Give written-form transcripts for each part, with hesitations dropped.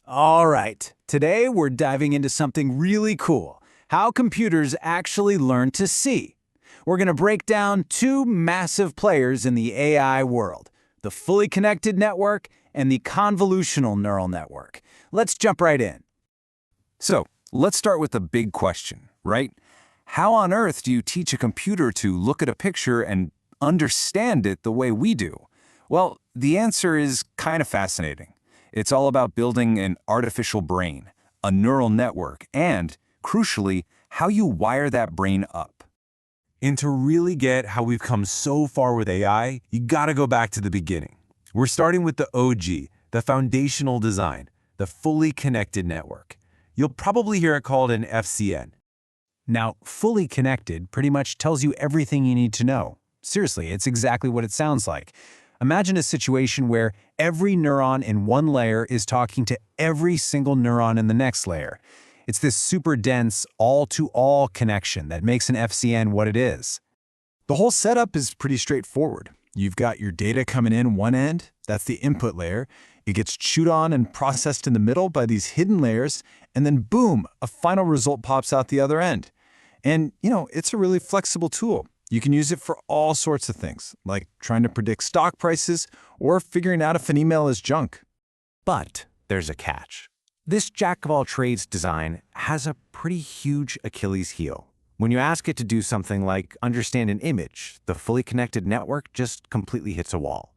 All right, today we're diving into something really cool, how computers actually learn to see. We're going to break down two massive players in the AI world, the fully connected network and the convolutional neural network. Let's jump right in. So, let's start with the big question, right? How on earth do you teach a computer to look at a picture and understand it the way we do? Well, the answer is kind of fascinating. It's all about building an artificial brain, a neural network, and, crucially, how you wire that brain up. And to really get how we've come so far with AI, you gotta go back to the beginning. We're starting with the OG, the foundational design, the fully connected network. You'll probably hear it called an FCN. Now, fully connected pretty much tells you everything you need to know. Seriously, it's exactly what it sounds like. Imagine a situation where every neuron in one layer is talking to every single neuron in the next layer. It's this super dense, all-to-all connection that makes an FCN what it is. The whole setup is pretty straightforward. You've got your data coming in one end, that's the input layer. It gets chewed on and processed in the middle by these hidden layers, and then boom, a final result pops out the other end. And, it's a really flexible tool. You can use it for all sorts of things, like trying to predict stock prices or figuring out if an email is junk. But there's a catch. This jack-of-all-trades design has a pretty huge Achilles heel. When you ask it to do something like understand an image, the fully connected network just completely hits a wall.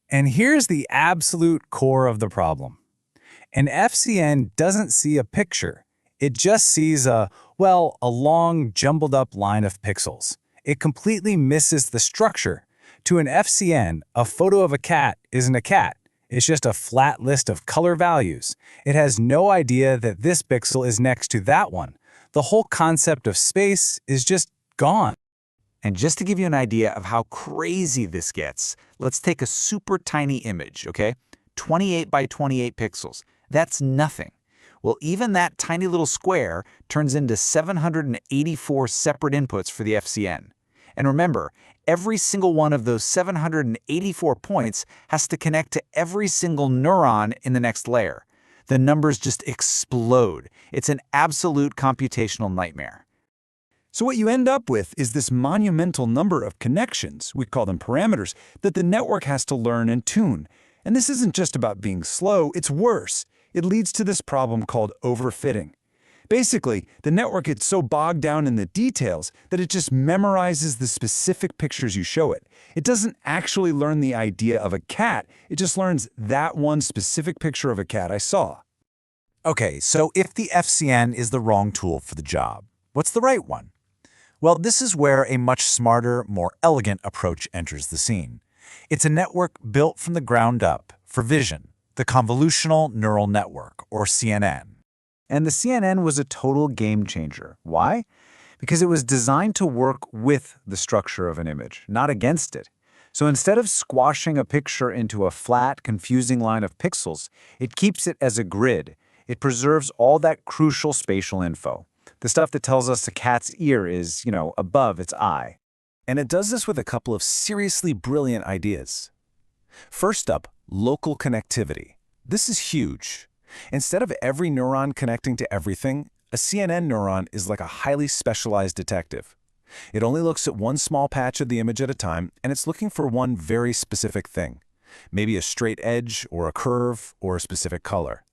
And here's the absolute core of the problem. An FCN doesn't see a picture. It just sees a long, jumbled-up line of pixels. It completely misses the structure. To an FCN, a photo of a cat isn't a cat. It's just a flat list of color values. It has no idea that this pixel is next to that one. The whole concept of space is just gone. And just to give you an idea of how crazy this gets, let's take a super tiny image, okay? 28 by 28 pixels. That's nothing. Well, even that tiny little square turns into 784 separate inputs for the FCN. And remember, every single one of those 784 points has to connect to every single neuron in the next layer. The numbers just explode. It's an absolute computational nightmare. So what you end up with is this monumental number of connections, we call them parameters, that the network has to learn and tune. And this isn't just about being slow, it's worse. It leads to this problem called overfitting. Basically, the network gets so bogged down in the details that it just memorizes the specific pictures you show it. It doesn't actually learn the idea of a cat, it just learns that one specific picture of a cat I saw. Okay, so if the FCN is the wrong tool for the job, what's the right one? Well, this is where a much smarter, more elegant approach enters the scene. It's a network built from the ground up for vision, the Convolutional Neural Network, or CNN. And the CNN was a total game changer. Why? Because it was designed to work with the structure of an image, not against it. So instead of squashing a picture into a flat, confusing line of pixels, it keeps it as a grid. It preserves all that crucial spatial info, the stuff that tells us a cat's ear is, above its eye. And it does this with a couple of seriously brilliant ideas. First up, local connectivity. This is huge. Instead of every neuron connecting to everything, a CNN neuron is like a highly specialized detective. It only looks at one small patch of the image at a time, and it's looking for one very specific thing. Maybe a straight edge, or a curve, or a specific color.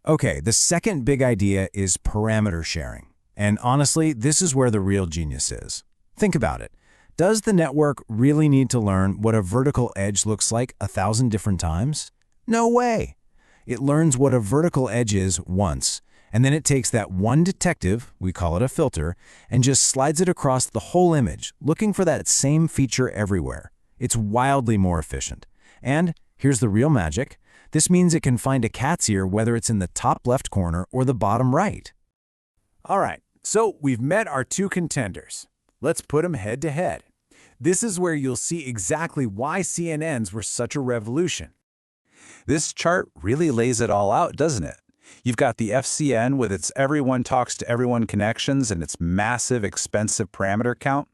Okay, the second big idea is parameter sharing. And honestly, this is where the real genius is. Think about it. Does the network really need to learn what a vertical edge looks like 1,000 different times? No way! It learns what a vertical edge is once, and then it takes that one detective, we call it a filter, and just slides it across the whole image, looking for that same feature everywhere. It's wildly more efficient. And here's the real magic. This means it can find a cat's ear whether it's in the top left corner or the bottom right. All right, so we've met our two contenders. Let's put them head to head. This is where you'll see exactly why CNNs were such a revolution. This chart really lays it all out, doesn't it? You've got the FCN with its everyone talks to everyone connections and its massive, expensive parameter count.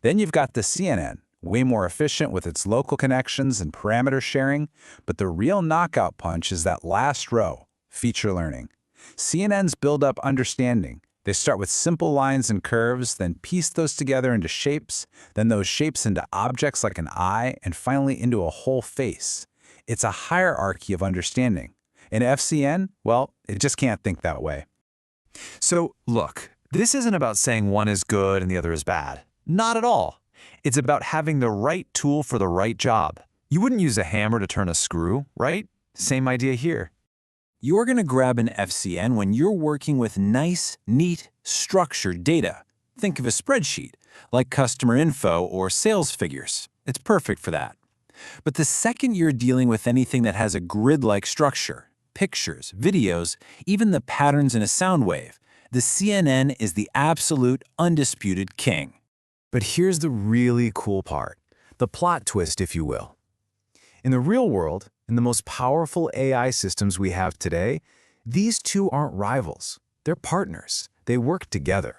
Then you've got the CNN, way more efficient with its local connections and parameter sharing, but the real knockout punch is that last row, feature learning. CNNs build up understanding. They start with simple lines and curves, then piece those together into shapes, then those shapes into objects like an eye, and finally into a whole face. It's a hierarchy of understanding. In FCN, well, it just can't think that way. So, look, this isn't about saying one is good and the other is bad. Not at all. It's about having the right tool for the right job. You wouldn't use a hammer to turn a screw, right? Same idea here. You're going to grab an FCN when you're working with nice, neat, structured data. Think of a spreadsheet, like customer info or sales figures. It's perfect for that. But the second you're dealing with anything that has a grid-like structure, pictures, videos, even the patterns in a sound wave, the CNN is the absolute, undisputed king. But here's the really cool part, the plot twist, if you will. In the real world, in the most powerful AI systems we have today, these two aren't rivals. They're partners. They work together.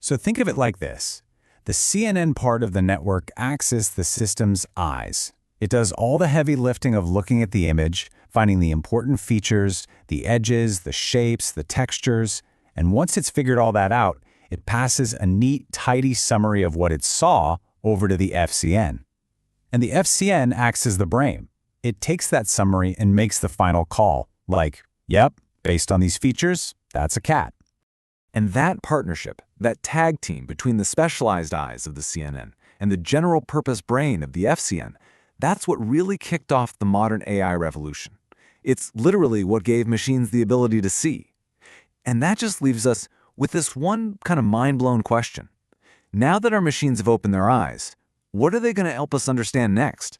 So think of it like this. The CNN part of the network acts as the system's eyes. It does all the heavy lifting of looking at the image, finding the important features, the edges, the shapes, the textures, and once it's figured all that out, it passes a neat, tidy summary of what it saw over to the FCN. And the FCN acts as the brain. It takes that summary and makes the final call, like, yep, based on these features, that's a cat. And that partnership, that tag team between the specialized eyes of the CNN and the general-purpose brain of the FCN, that's what really kicked off the modern AI revolution. It's literally what gave machines the ability to see. And that just leaves us with this one kind of mind-blown question. Now that our machines have opened their eyes, what are they going to help us understand next?